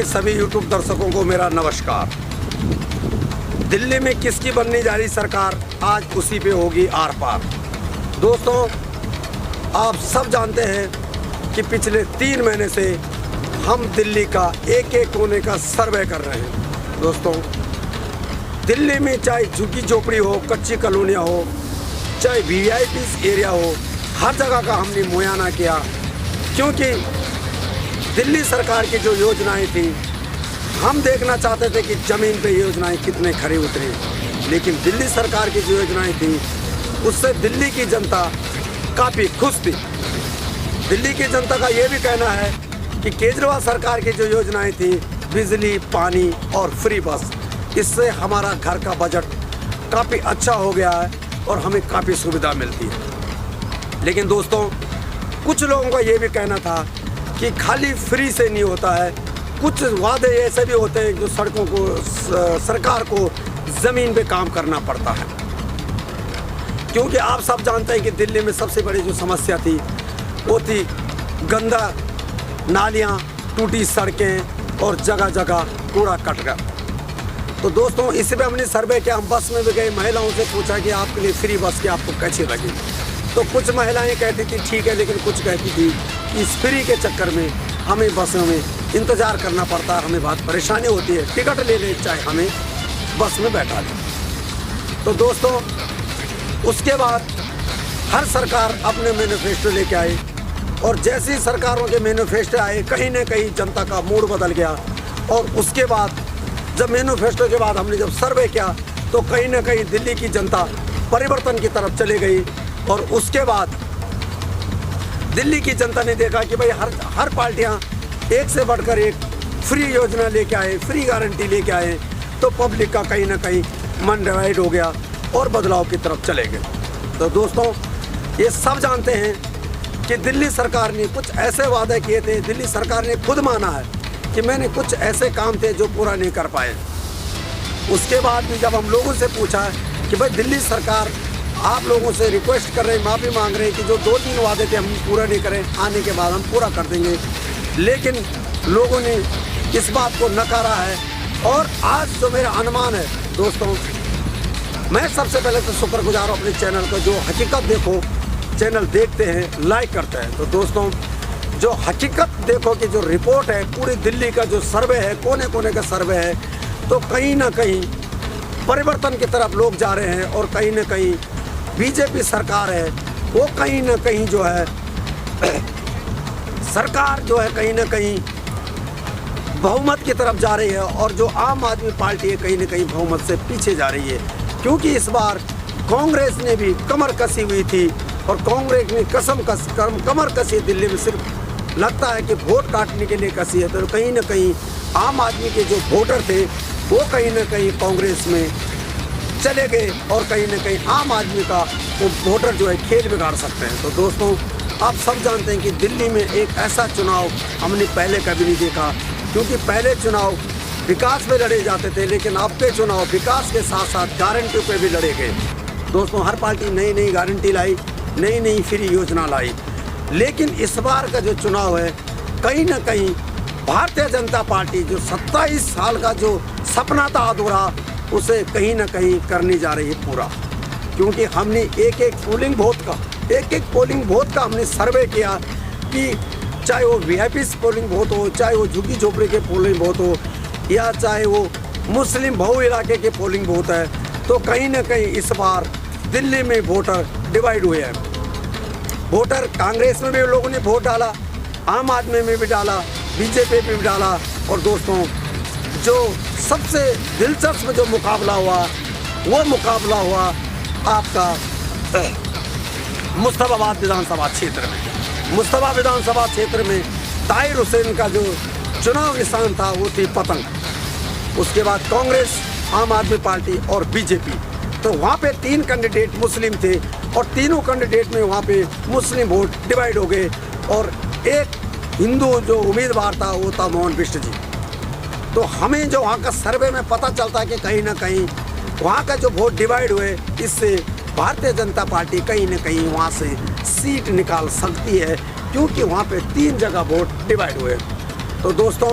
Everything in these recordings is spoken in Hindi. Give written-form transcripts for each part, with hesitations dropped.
के सभी यूट्यूब दर्शकों को मेरा नमस्कार। दिल्ली में किसकी बनने जा रही सरकार, आज उसी पे होगी आर पार। दोस्तों, आप सब जानते हैं कि पिछले 3 महीने से हम दिल्ली का एक एक कोने का सर्वे कर रहे हैं। दोस्तों, दिल्ली में चाहे झुग्गी झोपड़ी हो, कच्ची कॉलोनियाँ हो, चाहे वीआईपी एरिया हो, हर जगह का हमने मुआयना किया, क्योंकि दिल्ली सरकार की जो योजनाएं थी, हम देखना चाहते थे कि ज़मीन पे योजनाएं कितने खरी उतरी। लेकिन दिल्ली सरकार की जो योजनाएं थी, उससे दिल्ली की जनता काफ़ी खुश थी। दिल्ली की जनता का ये भी कहना है कि केजरीवाल सरकार की जो योजनाएं थी, बिजली, पानी और फ्री बस, इससे हमारा घर का बजट काफ़ी अच्छा हो गया है और हमें काफ़ी सुविधा मिलती है। लेकिन दोस्तों, कुछ लोगों का ये भी कहना था कि खाली फ्री से नहीं होता है, कुछ वादे ऐसे भी होते हैं जो सड़कों को, सरकार को ज़मीन पे काम करना पड़ता है। क्योंकि आप सब जानते हैं कि दिल्ली में सबसे बड़ी जो समस्या थी वो थी गंदा नालियाँ, टूटी सड़कें और जगह जगह कूड़ा कचरा। तो दोस्तों, इसी पे हमने सर्वे किया। हम बस में भी गए, महिलाओं से पूछा कि आपके लिए फ्री बस की आपको कैसी लगी। तो कुछ महिलाएं कहती थी ठीक है, लेकिन कुछ कहती थी कि इस फ्री के चक्कर में हमें बसों में इंतज़ार करना पड़ता है, हमें बहुत परेशानी होती है, टिकट ले ले चाहे हमें बस में बैठा दें। तो दोस्तों, उसके बाद हर सरकार अपने मैनिफेस्टो लेके आई, और जैसी सरकारों के मैनिफेस्टो आए, कहीं ना कहीं जनता का मूड बदल गया। और उसके बाद जब मैनिफेस्टो के बाद हमने जब सर्वे किया, तो कहीं ना कहीं दिल्ली की जनता परिवर्तन की तरफ चली गई। और उसके बाद दिल्ली की जनता ने देखा कि भाई हर पार्टियां एक से बढ़कर एक फ्री योजना लेके आए, फ्री गारंटी लेके आए, तो पब्लिक का कहीं ना कहीं मन डिवाइड हो गया और बदलाव की तरफ चले गए। तो दोस्तों, ये सब जानते हैं कि दिल्ली सरकार ने कुछ ऐसे वादे किए थे, दिल्ली सरकार ने खुद माना है कि मैंने कुछ ऐसे काम थे जो पूरा नहीं कर पाए। उसके बाद भी जब हम लोगों से पूछा कि भाई दिल्ली सरकार आप लोगों से रिक्वेस्ट कर रहे हैं, माफ़ी मांग रहे हैं कि जो 2-3 वादे थे हम पूरा नहीं करें, आने के बाद हम पूरा कर देंगे, लेकिन लोगों ने इस बात को नकारा है। और आज जो मेरा अनुमान है दोस्तों, मैं सबसे पहले तो शुक्रगुजार हूँ अपने चैनल को, जो हकीकत देखो चैनल देखते हैं, लाइक करते हैं। तो दोस्तों, जो हकीकत देखो कि जो रिपोर्ट है, पूरी दिल्ली का जो सर्वे है, कोने कोने का सर्वे है, तो कहीं ना कहीं परिवर्तन की तरफ लोग जा रहे हैं। और कहीं ना कहीं बीजेपी सरकार है, वो कहीं ना कहीं जो है सरकार जो है कहीं ना कहीं बहुमत की तरफ जा रही है, और जो आम आदमी पार्टी है कहीं ना कहीं बहुमत से पीछे जा रही है। क्योंकि इस बार कांग्रेस ने भी कमर कसी हुई थी, और कांग्रेस ने कमर कसी दिल्ली में, सिर्फ लगता है कि वोट काटने के लिए कसी है। तो कहीं ना कहीं आम आदमी के जो वोटर थे वो कहीं ना कहीं कांग्रेस में चले गए, और कहीं ना कहीं आम आदमी का वो वोटर जो है खेल बिगाड़ सकते हैं। तो दोस्तों, आप सब जानते हैं कि दिल्ली में एक ऐसा चुनाव हमने पहले कभी नहीं देखा, क्योंकि पहले चुनाव विकास में लड़े जाते थे, लेकिन अब के चुनाव विकास के साथ साथ गारंटी पे भी लड़े गए। दोस्तों, हर पार्टी नई नई गारंटी लाई, नई नई फ्री योजना लाई, लेकिन इस बार का जो चुनाव है, कहीं ना कहीं भारतीय जनता पार्टी जो 27 साल का जो सपना था अधूरा, उसे कहीं ना कहीं करने जा रही है पूरा। क्योंकि हमने एक एक पोलिंग बूथ का हमने सर्वे किया कि चाहे वो वीआईपी पोलिंग बूथ हो, चाहे वो झुग्गी झोपड़ी के पोलिंग बूथ हो, या चाहे वो मुस्लिम बहु इलाके के पोलिंग बूथ है, तो कहीं ना कहीं इस बार दिल्ली में वोटर डिवाइड हुए हैं। वोटर कांग्रेस में भी लोगों ने वोट डाला, आम आदमी में भी डाला, बीजेपी में भी डाला। और दोस्तों, जो सबसे दिलचस्प जो मुकाबला हुआ, वो मुकाबला हुआ आपका मुस्तफाबाद विधानसभा क्षेत्र में। मुस्तफा विधानसभा क्षेत्र में ताहिर हुसैन का जो चुनाव निशान था वो थी पतंग। उसके बाद कांग्रेस, आम आदमी पार्टी और बीजेपी। तो वहाँ पे 3 कैंडिडेट मुस्लिम थे, और तीनों कैंडिडेट में वहाँ पे मुस्लिम वोट डिवाइड हो गए, और एक हिंदू जो उम्मीदवार था वो था मोहन बिष्ट जी। तो हमें जो वहाँ का सर्वे में पता चलता है कि कहीं ना कहीं वहाँ का जो वोट डिवाइड हुए, इससे भारतीय जनता पार्टी कहीं ना कहीं वहाँ से सीट निकाल सकती है, क्योंकि वहाँ पे 3 जगह वोट डिवाइड हुए। तो दोस्तों,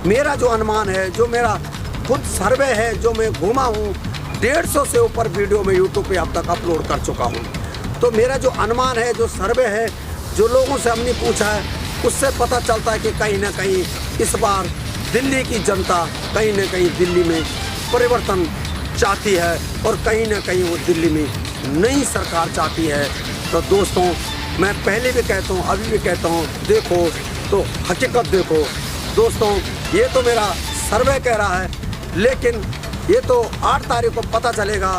मेरा जो अनुमान है, जो मेरा खुद सर्वे है, जो मैं घूमा हूँ, 150 से ऊपर वीडियो में यूट्यूब पे अब तक अपलोड कर चुका हूँ। तो मेरा जो अनुमान है, जो सर्वे है, जो लोगों से हमने पूछा है, उससे पता चलता है कि कहीं ना कहीं इस बार दिल्ली की जनता कहीं ना कहीं दिल्ली में परिवर्तन चाहती है और कहीं ना कहीं वो दिल्ली में नई सरकार चाहती है। तो दोस्तों, मैं पहले भी कहता हूँ, अभी भी कहता हूँ, देखो तो हकीकत देखो। दोस्तों, ये तो मेरा सर्वे कह रहा है, लेकिन ये तो 8 तारीख को पता चलेगा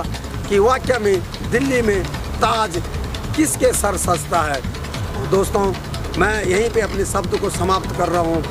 कि वाकई में दिल्ली में ताज किसके सर सजता है। दोस्तों, मैं यहीं पे अपने शब्द को समाप्त कर रहा हूँ।